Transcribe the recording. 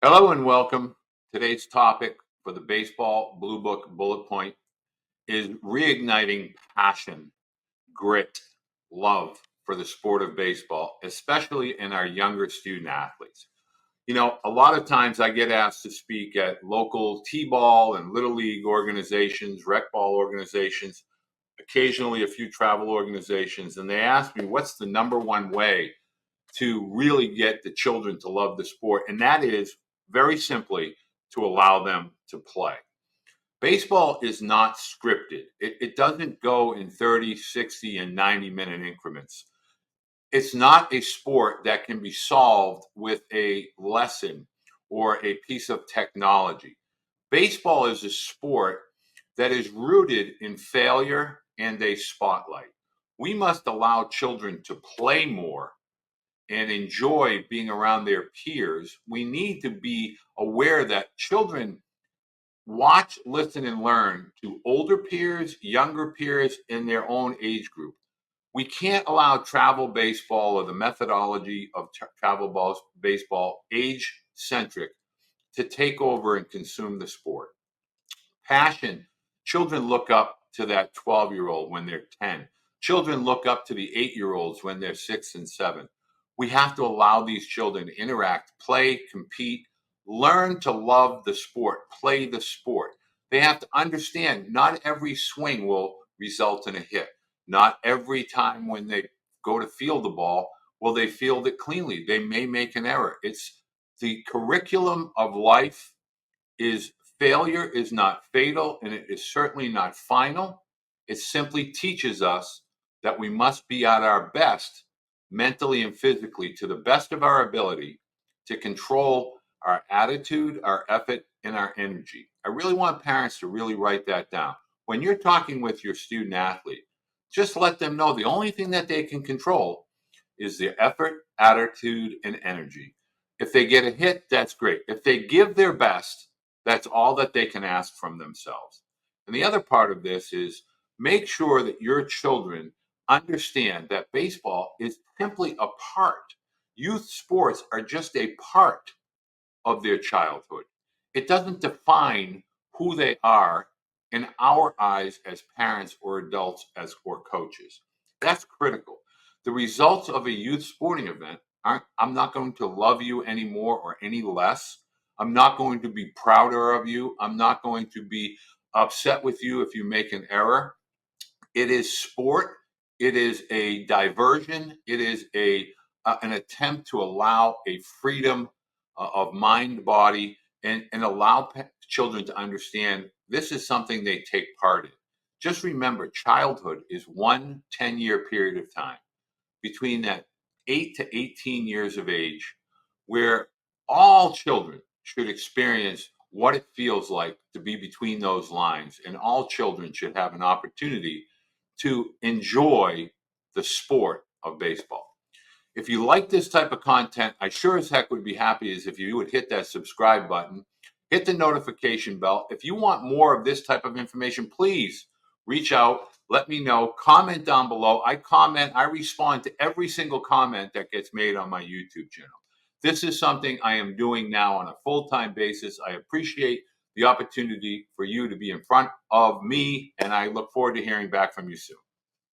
Hello and welcome. Today's topic for the Baseball Blue Book bullet point is reigniting passion, grit, love for the sport of baseball, especially in our younger student athletes. A lot of times I get asked to speak at local T-ball and Little League organizations, rec ball organizations, occasionally a few travel organizations, and they ask me what's the number one way to really get the children to love the sport. And that is very simply to allow them to play. Baseball is not scripted. It doesn't go in 30, 60, and 90-minute increments. It's not a sport that can be solved with a lesson or a piece of technology. Baseball is a sport that is rooted in failure and a spotlight. We must allow children to play more and enjoy being around their peers. We need to be aware that children watch, listen, and learn to older peers, younger peers in their own age group. We can't allow travel baseball or the methodology of baseball, age centric, to take over and consume the sport. Passion. Children look up to that 12-year-old when they're 10. Children look up to the 8-year-olds when they're 6 and 7. We have to allow these children to interact, play, compete, learn to love the sport, play the sport. They have to understand not every swing will result in a hit. Not every time when they go to field the ball will they field it cleanly. They may make an error. It's the curriculum of life is failure is not fatal and it is certainly not final. It simply teaches us that we must be at our best mentally and physically to the best of our ability to control our attitude, our effort, and our energy. I really want parents to really write that down. When you're talking with your student athlete, just let them know the only thing that they can control is their effort, attitude, and energy. If they get a hit, that's great. If they give their best, that's all that they can ask from themselves. And the other part of this is make sure that your children understand that baseball is simply a part. Youth sports are just a part of their childhood. It doesn't define who they are in our eyes as parents or adults as or coaches. That's critical. The results of a youth sporting event aren't, I'm not going to love you any more or any less. I'm not going to be prouder of you. I'm not going to be upset with you if you make an error. It is sport. It is a diversion. It is an attempt to allow a freedom of mind, body, and allow children to understand this is something they take part in. Just remember, childhood is one 10-year period of time between that 8 to 18 years of age, where all children should experience what it feels like to be between those lines, and all children should have an opportunity to enjoy the sport of baseball. If you like this type of content, I sure as heck would be happy as if you would hit that subscribe button, hit the notification bell. If you want more of this type of information, please reach out, let me know, comment down below. I respond to every single comment that gets made on my YouTube channel. This is something I am doing now on a full-time basis. I appreciate the opportunity for you to be in front of me, and I look forward to hearing back from you soon.